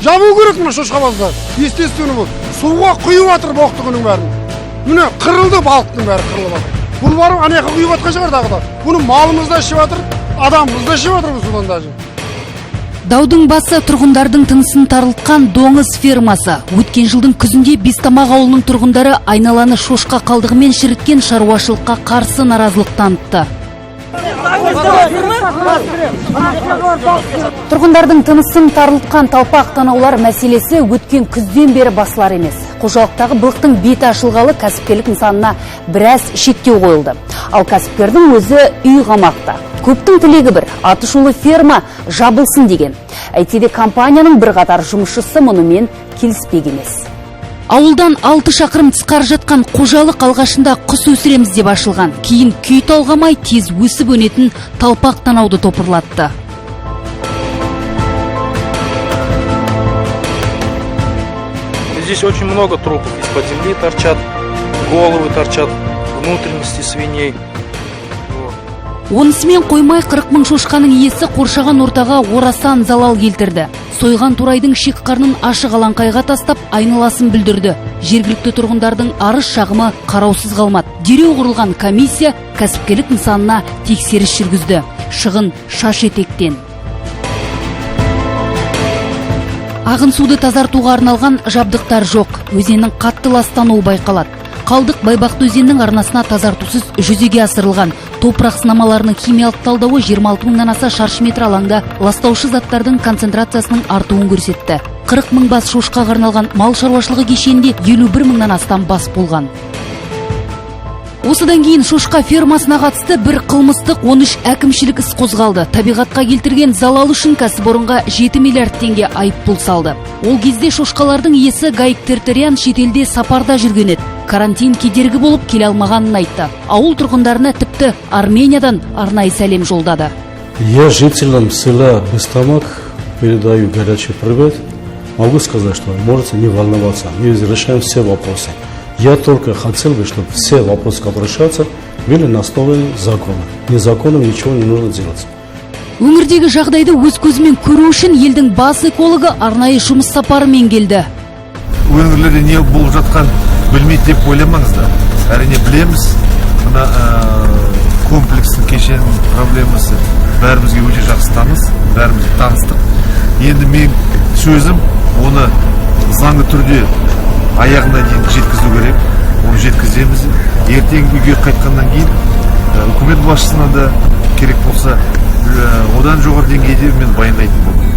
Жабу керек мына шошқабаздар. Естественно бұл. Суға құйып жатыр боқтығының бәрін. Міне қырылды балықтың бәрі қырылып жатыр. Бұл барып анаяққа құйып жатқан шығар тағы да. Бұны малымыз да ішіп жатыр, адамымыз да ішіп жатыр бұл судан даже. Даудың басы тұрғындардың тынысын тарылтқан доңыз фермасы. Өткен жылдың күзінде Бестамақ ауылының тұрғындары айналаны шошқа қалдығымен шіріткен шаруашылыққа қарсы наразылық танытты. Тұрғындардың тынысын тарылтқан талпақ танаулар мәселесі өткен күзден бері басылар емес. Қожалықтағы былықтың беті ашылғалы кәсіпкерлік нысанына біраз шектеу қойылды. Ал кәсіпкердің өзі үй қамақта. Көптің тілегі бір, атышулы ферма жабылсын деген. Әйтсе де компанияның бірқатар жұмысшысы мұнымен келіспеген емес. Ауылдан 6 шақырым тысқары жатқан қожалық алғашында құс өсіреміз деп ашылған. Кейін күй талғамай тез өсіп өнетін талпақ танауды топырлатты. Здесь очень много трупов. Из-под земли торчат, головы торчат, внутренности свиней. Онысымен қоймай 40 мың шошқаның иесі қоршаған ортаға орасан залал келтірді. Сойған турайдың шек қарнын ашық алаңқайға тастап айналасын бүлдірді. Жергілікті тұрғындардың арыз шағымы қараусыз қалмады. Дереу құрылған комиссия кәсіпкерлік нысанына тексеріс жүргізді. Шығын шаш етектен. Ағын суды тазартуға арналған жабдықтар жоқ. Өзеннің қатты ластануы байқалады. Қалдық Байбақты өзенінің арнасына тазартусыз жүзеге асырылған. Топырақ сынамаларының химиялық талдауы 26 мыңнан аса шаршы метр алаңда ластаушы заттардың концентрациясының артуын көрсетті. 40 мың бас шошқаға арналған мал шаруашылығы кешенінде 51 мыңнан астам бас болған. Осыдан кейін шошқа фермасына қатысты бір қылмыстық 13 әкімшілік іс қозғалды. Табиғатқа келтірген залал үшін кәсіпорынға 7 миллиард теңге айыппұл салды. Ол кезде шошқалардың иесі Гайк Тертерян шетелде сапарда жүрген еді. Карантин кедергі болып келе алмағанын айтты. Ауыл тұрғындарына тіпті Армениядан арнайы сәлем жолдады. Я жителям села Бестамак передаю горячий привет. Могу сказать, что можете не волноваться. Мы решаем все вопросы. Я только хотел бы, чтобы все вопросы, которые решаются, были на основе закона. Незаконно ничего не нужно делать. Өңірдегі жағдайды өз көзімен көру үшін елдің бас экологы арнайы жұмыс сапарымен келді. Өңірлерде не болып жатқан білмейді деп ойламаңыздар. Әрине білеміз, мына комплекстік кешеннің проблемасы бәрімізге өте жақсы таныс, бәріміз таныстық. Енді мен сөзім оны заңды түрде аяғына дейін жеткізу керек, оны жеткіземіз. Ертең үйге қайтқаннан кейін үкімет басшысына да керек болса одан жоғары деңгейде мен баяндайтын боламын.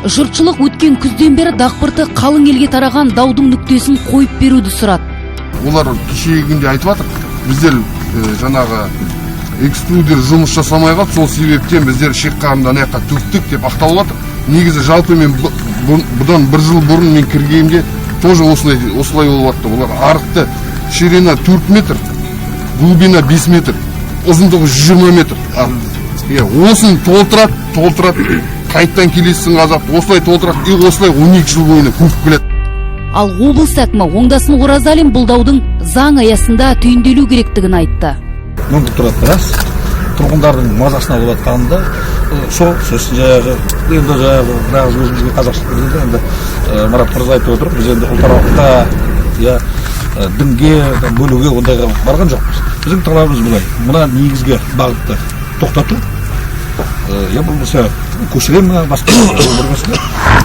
Жұртшылық өткен күзден бері дақпырты қалың елге тараған даудың нүктесін қойып беруді сұрады. Олар кешегінде айтып жатыр, біздер жаңағы экструдер жұмыс жасамай қалды, сол себептен біздер шек қарнын аяққа төктік деп ақталып жатыр. Негізі жалпы мен бұдан бір жыл бұрын мен кіргенімде тоже осылай болып жатты. Олар арықты ширина 4 метр, глубина 5 метр, ұзындығы 120 метр. Осын толтырады, қайттан келесің азап, осылай толтырады, и осылай 12 жыл бойына көпіп келеді. Ал облыс әкімі Оңдасын Оразалин бұл даудың заң аясында түйінделу керектігін айтты. Мүмкін тұрады рас, тұрғындардың мазасына болады қанында, сол сөзсін жаңағы, енді жаңағы біраз өзімізге қазақшылық білді, енді Марат Мырза айтып отыр, біз енді ұлтаралықта дінге бөлуге ондайға барған жоқпыз. Біздің талабымыз былай, мына негізгі бағытты тоқтату, я болмаса көшіре ме, басқа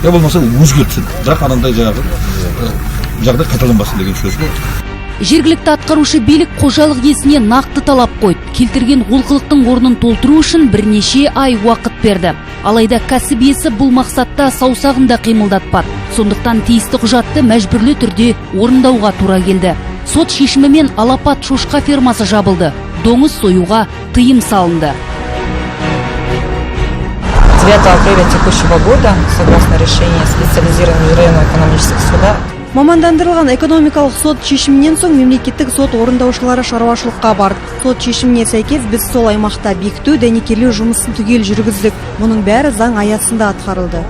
я болмаса өзгертсін, бірақ анандай жағдай қайталанбасын деген сөз болды. Жергілікті атқарушы билік қожалық иесіне нақты талап қойды. Келтірген олқылықтың орнын толтыру үшін бірнеше ай уақыт берді. Алайда кәсіп иесі бұл мақсатта саусағында қимылдатпады. Сондықтан тиісті құжатты мәжбүрлі түрде орындауға тура келді. Сот шешімімен Алапат шошқа фермасы жабылды. Доңыз союға тыйым салынды. 9 апреля текущего года, согласно решению специализированного межрайонного экономического суда, Мамандандырылған экономикалық сот шешімінен соң мемлекеттік сот орындаушылары шаруашылыққа барды. Сот шешіміне сәйкес біз сол аймақта бекіту, дәнекерлеу жұмысын түгел жүргіздік. Мұның бәрі заң аясында атқарылды.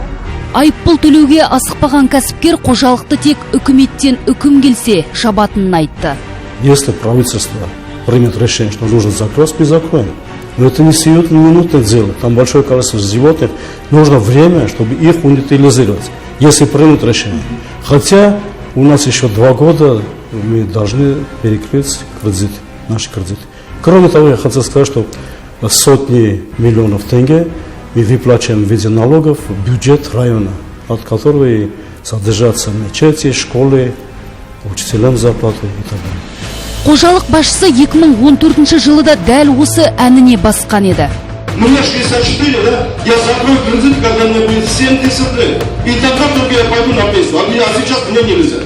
Айыппұл төлеуге асықпаған кәсіпкер қожалықты тек үкіметтен үкім келсе жабатынын айтты. Если правительство примет решение, что нужно закрыть беззаконие, но это не минутное дело. Там большое количество животных, нужно время, чтобы их утилизировать. если примут решение. Хотя у нас еще 2 года мы должны перекрыть кредит, наши кредиты. Кроме того, я хотел сказать, что сотни миллионов тенге мы выплачиваем в виде налогов в бюджет района, от которого и содержатся мечети, школы, учителям зарплаты и так далее. Қожалық басшысы 2014 жылы да дәл осы әніне басқан еді. Мне 64, да? Я закрою кредит, когда мне будет 70 лет. И тогда только я пойду на пенсию. А сейчас мне нельзя.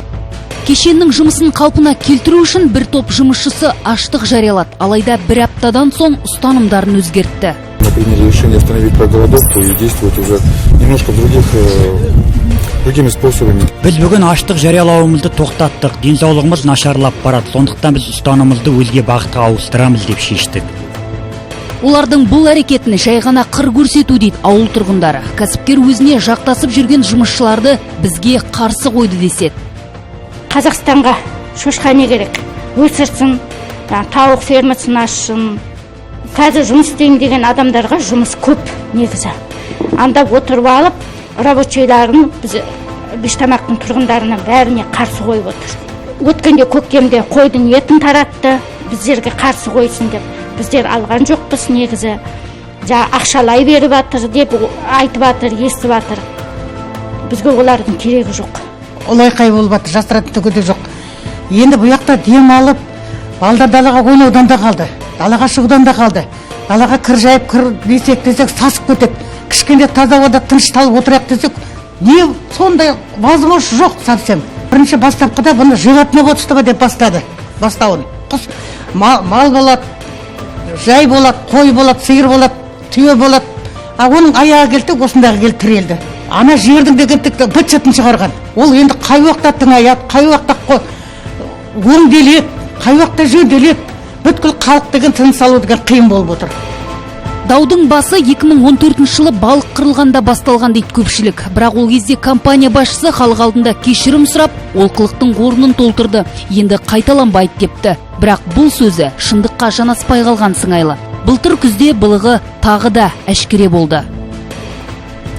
Кешеннің жұмысын қалпына келтіру үшін бір топ жұмысшысы аштық жариялады. Алайда бір аптадан соң ұстанымдарын өзгертті. Мы приняли решение остановить голодовку и действовать уже немножко другими способами. Біз бүгін аштық жариялауымызды тоқтаттық. Денсаулығымыз нашарлап барады. Сондықтан біз ұстанымызды өзге бағытқа ауыстырамыз деп шештік. Олардың бұл әрекетін жай ғана қыр көрсету дейді ауыл тұрғындары. Кәсіпкер өзіне жақтасып жүрген жұмысшыларды бізге қарсы қойды деседі. Қазақстанға шошқа не керек? Өсірсін, тауық фермасын ашсын. Қазір жұмыс істеймін деген адамдарға жұмыс көп негізі. Анда отырып алып, рабочийларын біз Бештамақтың тұрғындарына бәріне қарсы қойып отыр. Өткенде көктемде қойдың етін таратты, біздерге қарсы қойсын деп. Біздер алған жоқпыз негізі. Ақшалай беріп жатыр деп айтып жатыр, естіп жатыр. Бізге олардың керегі жоқ. Олай қай болып жатыр, жасыратын түгі де жоқ. Енді бұл жақта дем алып, балдар далаға ойнаудан да қалды, далаға шығудан да қалды. Далаға кір жайып, кір десек сасып кетеді. Кішкенде таза ауада тынышталып отырайық десек, не сондай возможность жоқ совсем. Бірінші бастапқыда бұны животное водство деп бастауын. Мал болады, жай болады, қой болады, сиыр болады, түйе болады. А оның аяғы келді, осындағы келді тірелді. Ана жердің дегендікті быт-шытын шығарған. Ол енді қай уақытта тыңаяды, қай уақытта өңделеді, қай уақытта жөнделеді. Бүткіл халық деген тыныс алу деген қиын болып отыр. Даудың басы 2014 жылы балық қырылғанда басталған дейді көпшілік. Бірақ ол кезде компания басшысы халық алдында кешірім сұрап, олқылықтың орнын толтырды. Енді қайталанбайды депті. Бірақ бұл сөзі шындыққа жанаспай қалған сыңайлы. Былтыр күзде былығы тағы да әшкере болды.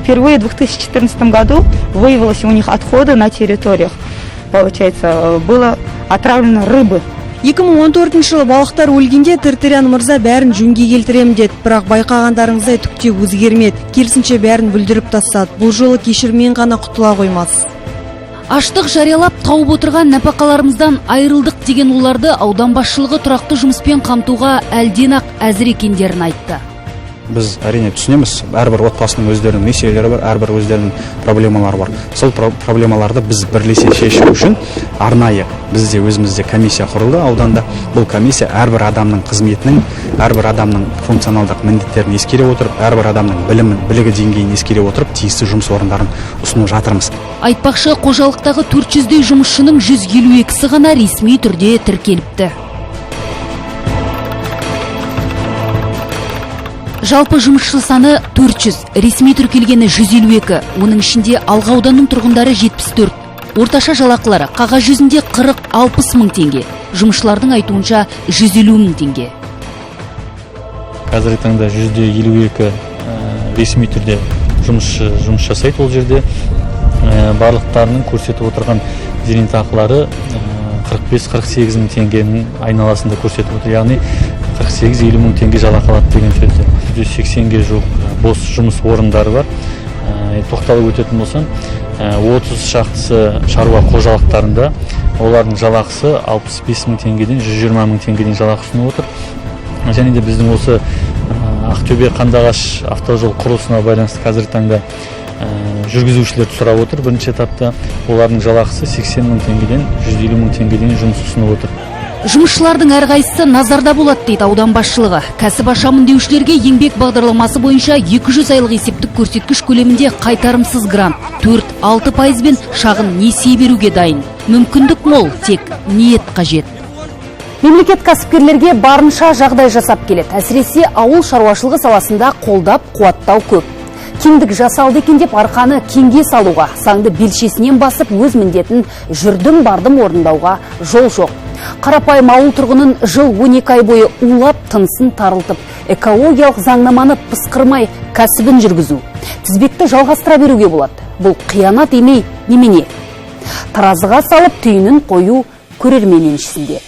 Впервые в 2014 году выявилось у них отходы на территориях. Получается, было отравлено рыбы. 2014 жылы балықтар өлгенде Тыртырян мырза бәрін жөнге келтірем деді, бірақ байқағандарыңыздай түкте өзгермеді. Керісінше бәрін бүлдіріп тастады. Бұл жолы кешірмен ғана құтыла қоймас. Аштық жариялап тауып отырған нәпақаларымыздан айырылдық деген оларды аудан басшылығы тұрақты жұмыспен қамтуға әлден ақ әзір екендерін айтты. Біз әрине түсінеміз, әрбір отбасының өздерінің мәселелері бар, әрбір өздерінің проблемалары бар. Сол проблемаларды біз бірлесе шешу үшін арнайы бізде өзімізде комиссия құрылды ауданда. Бұл комиссия әрбір адамның қызметінің, әрбір адамның функционалдық міндеттерін ескере отырып, әрбір адамның білігі деңгейін ескере отырып, тиісті жұмыс орындарын ұсынып жатырмыз. Айтпақшы, қожалықтағы 400-дей жұмысшының 152-сі ғана ресми түрде тіркеліпті. Жалпы жұмысшы саны 400, ресми тіркелгені 152, оның ішінде Алға ауданының тұрғындары 74. Орташа жалақылары қағаз жүзінде 40-60 мың теңге. Жұмысшылардың айтуынша 150 мың теңге. Қазіргі таңда 152 ресми түрде жұмыс жасайды ол жерде. Барлықтарының көрсетіп отырған зейнетақылары 45-48 мың теңгенің айналасында көрсетіп отыр. Яғни 48-50 мың теңге жалақы алады деген сөзді. 180-ге жуық бос жұмыс орындары бар. Тоқталып өтетін болсам, 30 шақтысы шаруа қожалықтарында олардың жалақысы 65 мың теңгеден 120 мың теңгеден жалақы ұсынып отыр. Және де біздің осы Ақтөбе Қандыағаш автожол құрылысына байланысты қазіргі таңда жүргізушілерді сұрап отыр. Бірінші этапта олардың жалақысы 80 мың теңгеден 150 мың теңгеден жұмыс ұсынып отыр. Жұмысшылардың әрқайсысы назарда болады дейді аудан басшылығы. Кәсіп ашамын деушілерге еңбек бағдарламасы бойынша 200 айлық есептік көрсеткіш көлемінде қайтарымсыз грант, 4-6%бен шағын несие беруге дайын. Мүмкіндік мол, тек ниет қажет. Мемлекет кәсіпкерлерге барынша жағдай жасап келеді. Әсіресе ауыл шаруашылығы саласында қолдап қуаттау көп. Кеңдік жасалды екен деп арқаны кеңге салуға, саңды белшесінен басып өз міндетін жүрдім бардым орындауға жол жоқ. Қарапайым ауыл тұрғынын жыл 12 ай бойы улап, тынысын тарылтып, экологиялық заңнаманы пысқырмай кәсібін жүргізу. Тізбекті жалғастыра беруге болады. бұл қиянат емей немене? Таразыға салып түйінін қою көрермен еншісінде.